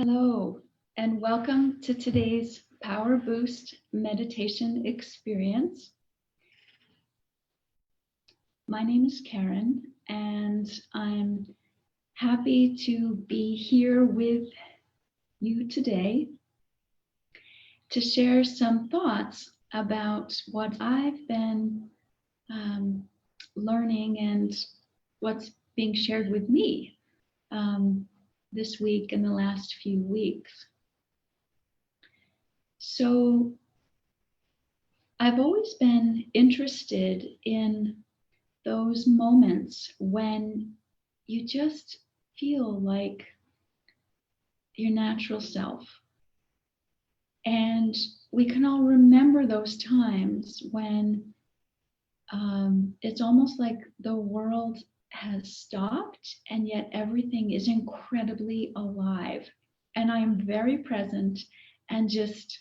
Hello, and welcome to today's PowerBoost meditation experience. My name is Karen, and I'm happy to be here with you today to share some thoughts about what I've been learning and what's being shared with me this week and the last few weeks. So I've always been interested in those moments when you just feel like your natural self. And we can all remember those times when it's almost like the world has stopped and yet everything is incredibly alive. And I am very present and just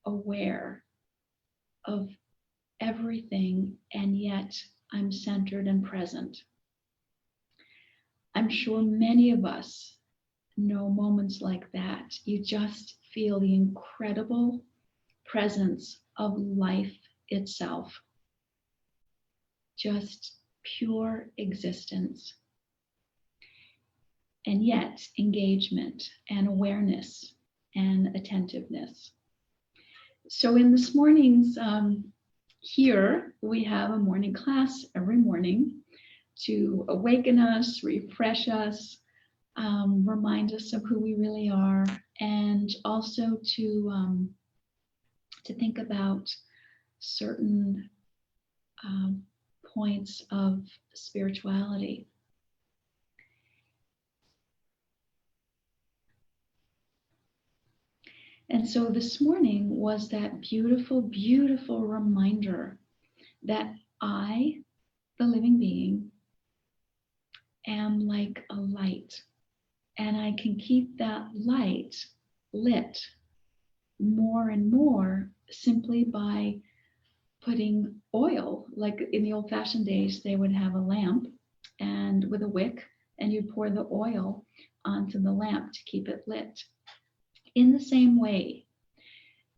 aware of everything, and yet I'm centered and present. I'm sure many of us know moments like that. You just feel the incredible presence of life itself, just pure existence, and yet engagement and awareness and attentiveness. So in this morning's here, we have a morning class every morning to awaken us, refresh us, remind us of who we really are, and also to think about certain points of spirituality. And so this morning was that beautiful, beautiful reminder that I, the living being, am like a light, and I can keep that light lit more and more simply by putting oil. Like in the old-fashioned days, they would have a lamp and with a wick, and you'd pour the oil onto the lamp to keep it lit. In the same way,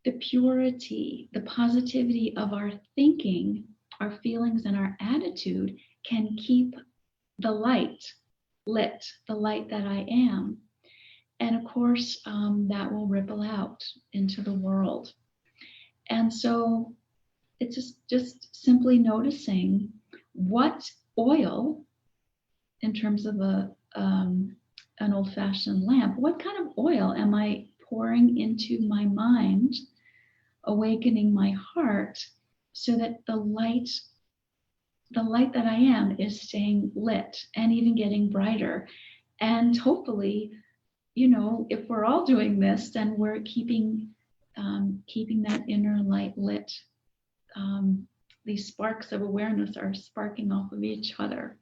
the purity, the positivity of our thinking, our feelings, and our attitude can keep the light lit, the light that I am. And of course, that will ripple out into the world. And so it's just simply noticing what oil, in terms of an old-fashioned lamp, what kind of oil am I pouring into my mind, awakening my heart, so that the light that I am is staying lit and even getting brighter. And hopefully, if we're all doing this, then we're keeping that inner light lit. These sparks of awareness are sparking off of each other,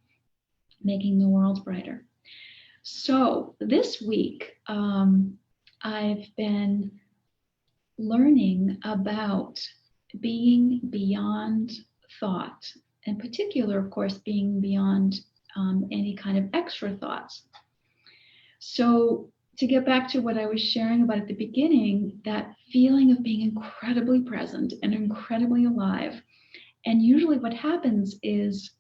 making the world brighter. So this week, I've been learning about being beyond thought, in particular, of course, being beyond any kind of extra thoughts. So to get back to what I was sharing about at the beginning, that feeling of being incredibly present and incredibly alive. And usually what happens is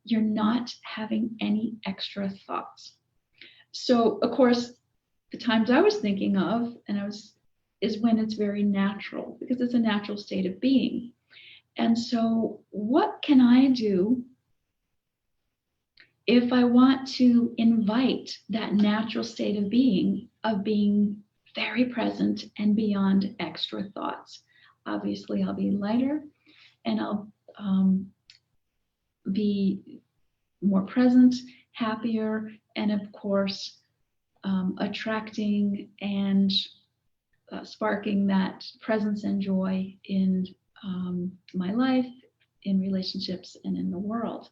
you're not having any extra thoughts. So of course, the times I was thinking of, is when it's very natural, because it's a natural state of being. And so what can I do if I want to invite that natural state of being very present and beyond extra thoughts? Obviously, I'll be lighter and I'll be more present, happier, and of course, attracting and sparking that presence and joy in my life, in relationships, and in the world.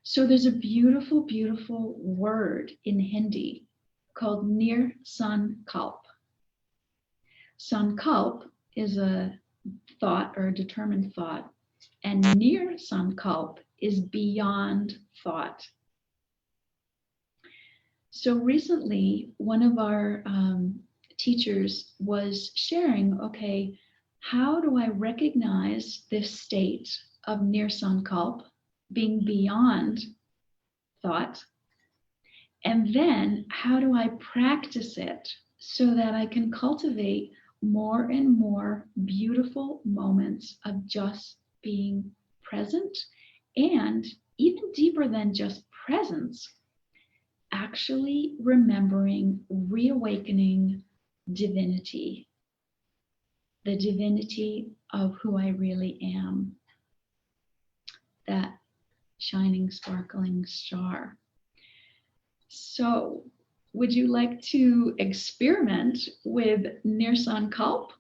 So there's a beautiful, beautiful word in Hindi called Nir Sankalp. Sankalp is a thought or a determined thought, and Nir Sankalp is beyond thought. So recently, one of our teachers was sharing, okay, how do I recognize this state of nirsankalp, being beyond thought? And then how do I practice it so that I can cultivate more and more beautiful moments of just being present, and even deeper than just presence, actually remembering, reawakening divinity, the divinity of who I really am, that shining, sparkling star. So, would you like to experiment with Nirsankalp,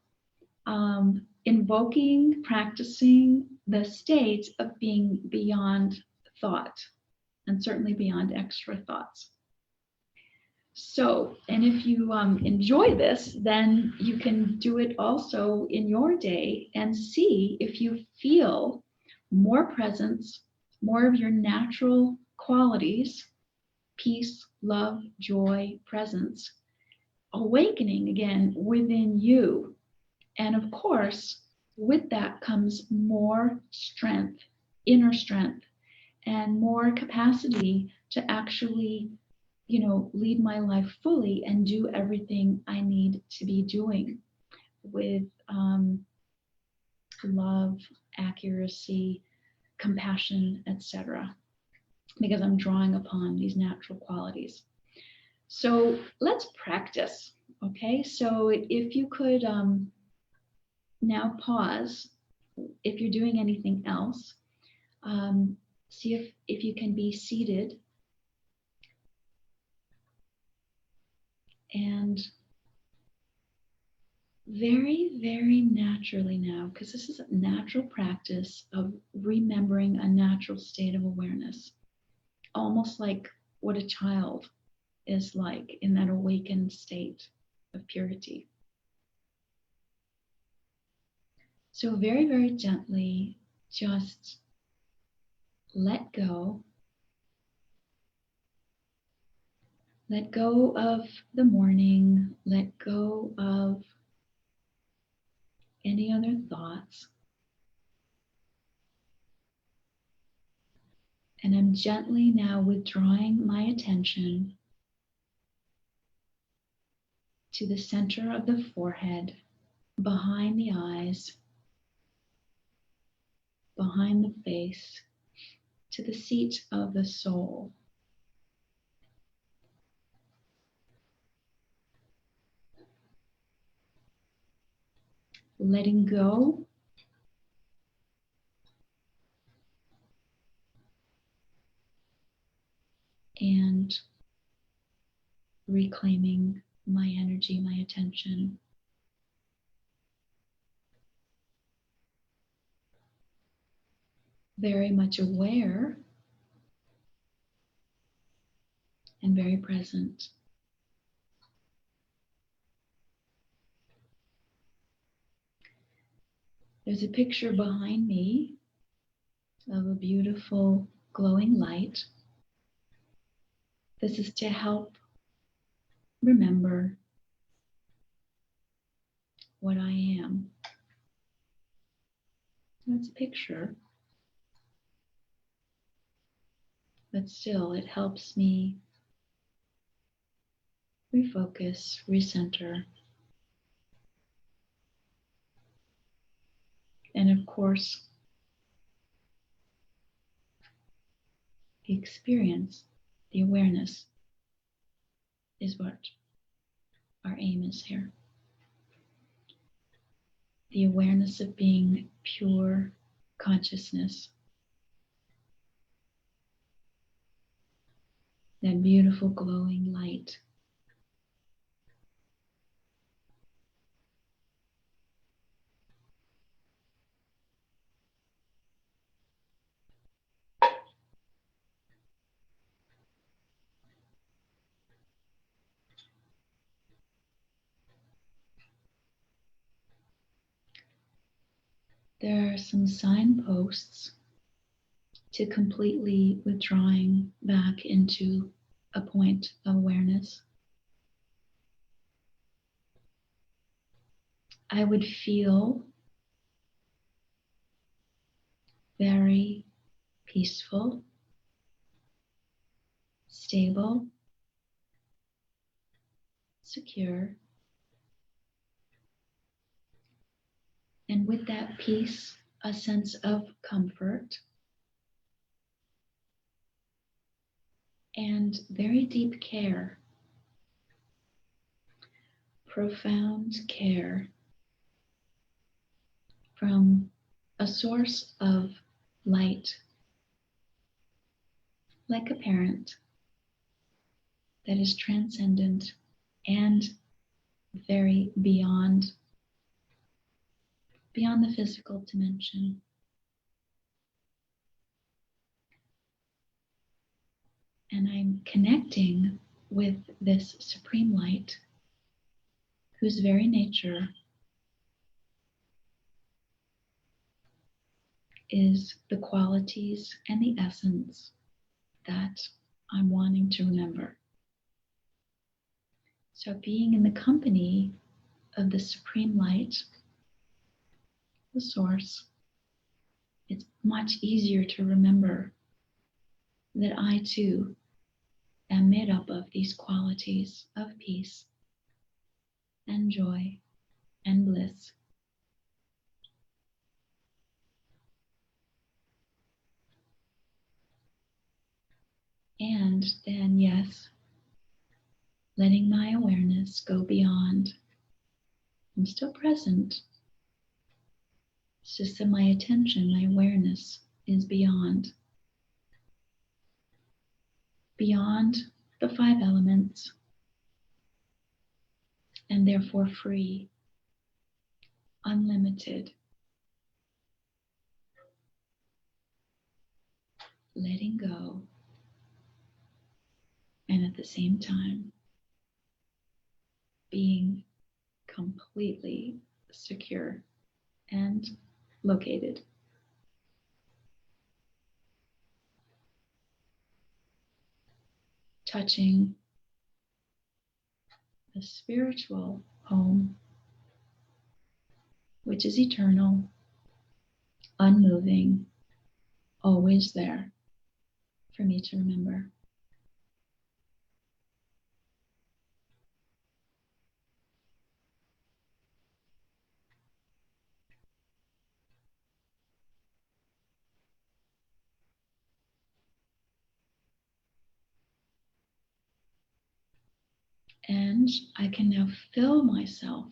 invoking, practicing the state of being beyond thought, and certainly beyond extra thoughts? So, and if you enjoy this, then you can do it also in your day and see if you feel more presence, more of your natural qualities, peace, love, joy, presence, awakening again within you. And of course, with that comes more strength, inner strength, and more capacity to actually, lead my life fully and do everything I need to be doing with love, accuracy, compassion, etc., because I'm drawing upon these natural qualities. So let's practice. Okay, so if you could now pause, if you're doing anything else, see if you can be seated and very, very naturally now, because this is a natural practice of remembering a natural state of awareness, almost like what a child is like in that awakened state of purity. So very, very gently, just let go. Let go of the morning. Let go of any other thoughts. And I'm gently now withdrawing my attention to the center of the forehead, behind the eyes, behind the face, to the seat of the soul. Letting go and reclaiming my energy, my attention. Very much aware and very present. There's a picture behind me of a beautiful glowing light. This is to help remember what I am. That's a picture, but still it helps me refocus, recenter, and of course, the experience, the awareness is what our aim is here. The awareness of being pure consciousness. That beautiful glowing light. There are some signposts to completely withdrawing back into a point of awareness, I would feel very peaceful, stable, secure, and with that peace, a sense of comfort and very deep care, profound care from a source of light, like a parent, that is transcendent and very beyond the physical dimension. And I'm connecting with this supreme light, whose very nature is the qualities and the essence that I'm wanting to remember. So being in the company of the supreme light, the source, it's much easier to remember that I too am made up of these qualities of peace and joy and bliss. And then, yes, letting my awareness go beyond. I'm still present. It's just that my attention, my awareness is beyond the five elements, and therefore free, unlimited, letting go, and at the same time being completely secure and located. Touching the spiritual home, which is eternal, unmoving, always there for me to remember. And I can now fill myself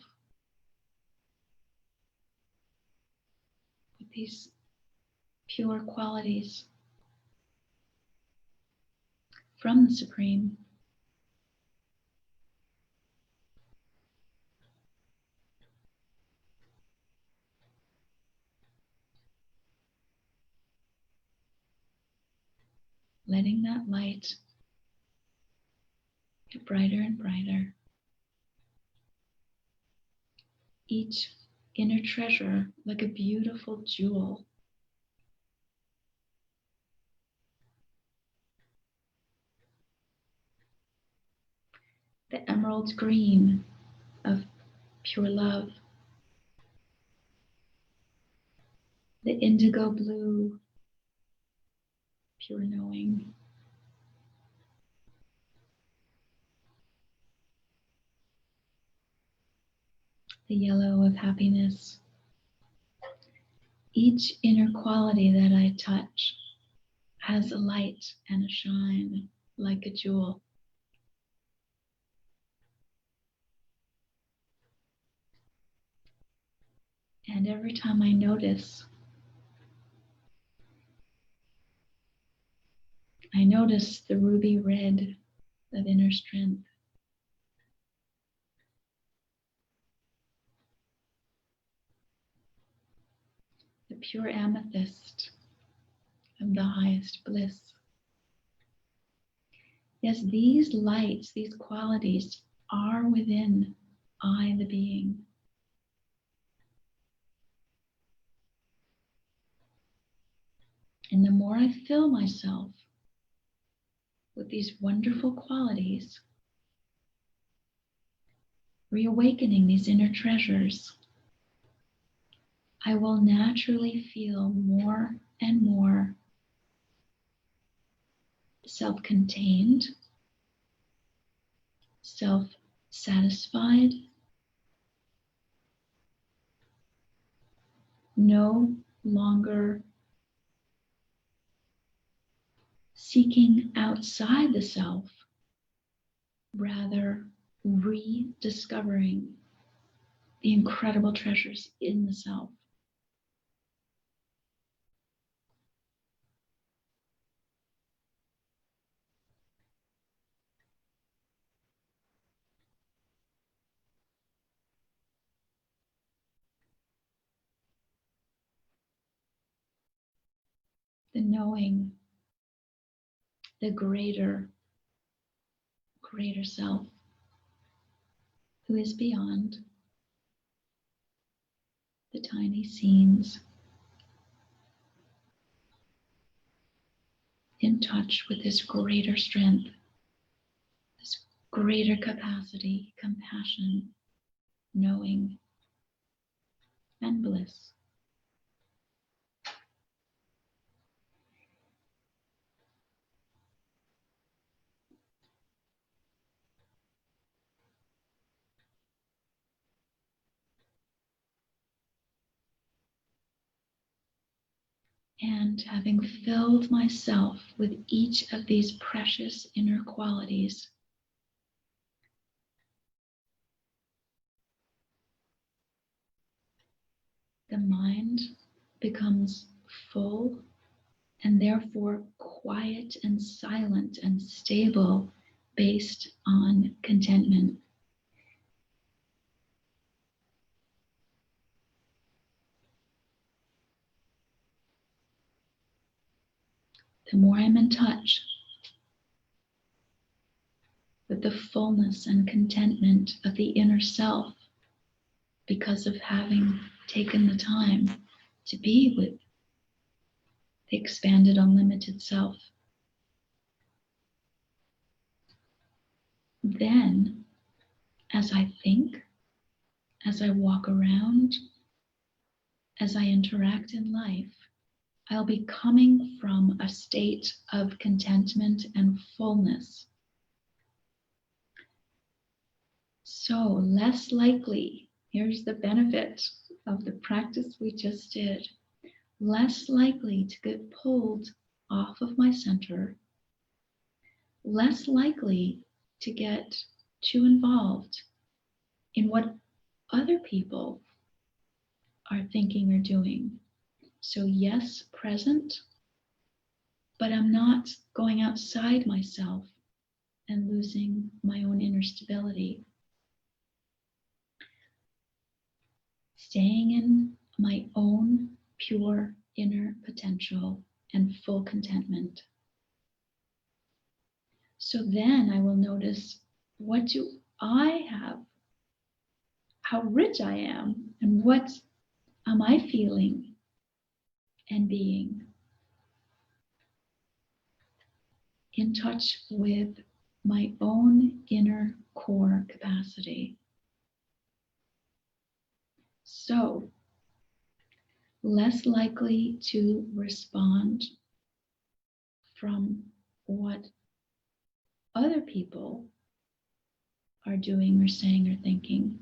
with these pure qualities from the Supreme. Letting that light get brighter and brighter. Each inner treasure like a beautiful jewel. The emerald green of pure love. The indigo blue, pure knowing. The yellow of happiness. Each inner quality that I touch has a light and a shine like a jewel. And every time I notice the ruby red of inner strength. The pure amethyst of the highest bliss. Yes, these lights, these qualities are within I, the being. And the more I fill myself with these wonderful qualities, reawakening these inner treasures, I will naturally feel more and more self-contained, self-satisfied, no longer seeking outside the self, rather rediscovering the incredible treasures in the self. The knowing the greater self who is beyond the tiny scenes, in touch with this greater strength, this greater capacity, compassion, knowing, and bliss. And having filled myself with each of these precious inner qualities, the mind becomes full and therefore quiet and silent and stable based on contentment. The more I'm in touch with the fullness and contentment of the inner self, because of having taken the time to be with the expanded, unlimited self, then as I think, as I walk around, as I interact in life, I'll be coming from a state of contentment and fullness. So less likely, here's the benefit of the practice we just did, less likely to get pulled off of my center, less likely to get too involved in what other people are thinking or doing. So yes, present, but I'm not going outside myself and losing my own inner stability. Staying in my own pure inner potential and full contentment. So then I will notice, what do I have? How rich I am, and what am I feeling and being? In touch with my own inner core capacity. So, less likely to respond from what other people are doing or saying or thinking,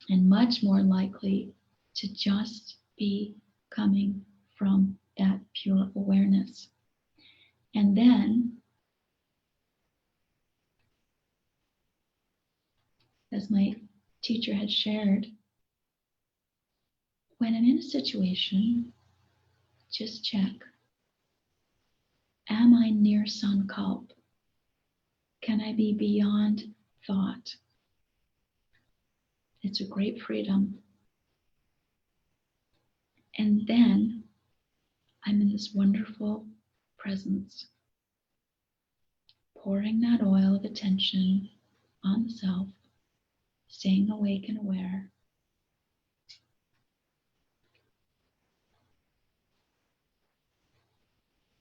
and much more likely to just be coming from that pure awareness. And then, as my teacher had shared, when I'm in a situation, just check. Am I near sankalp? Can I be beyond thought? It's a great freedom. And then I'm in this wonderful presence, pouring that oil of attention on the self, staying awake and aware.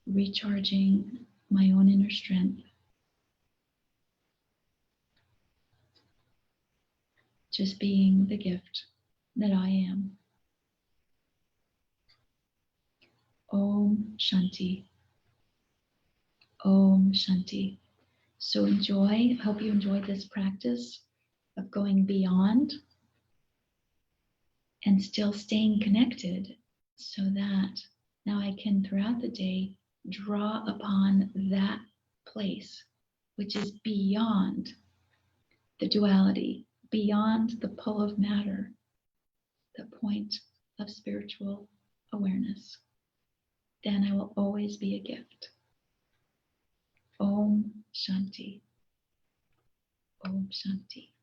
Recharging my own inner strength, just being the gift that I am. Om Shanti. Om Shanti. So enjoy, hope you enjoyed this practice of going beyond and still staying connected, so that now I can, throughout the day, draw upon that place which is beyond the duality, beyond the pull of matter, the point of spiritual awareness. Then I will always be a gift. Om Shanti. Om Shanti.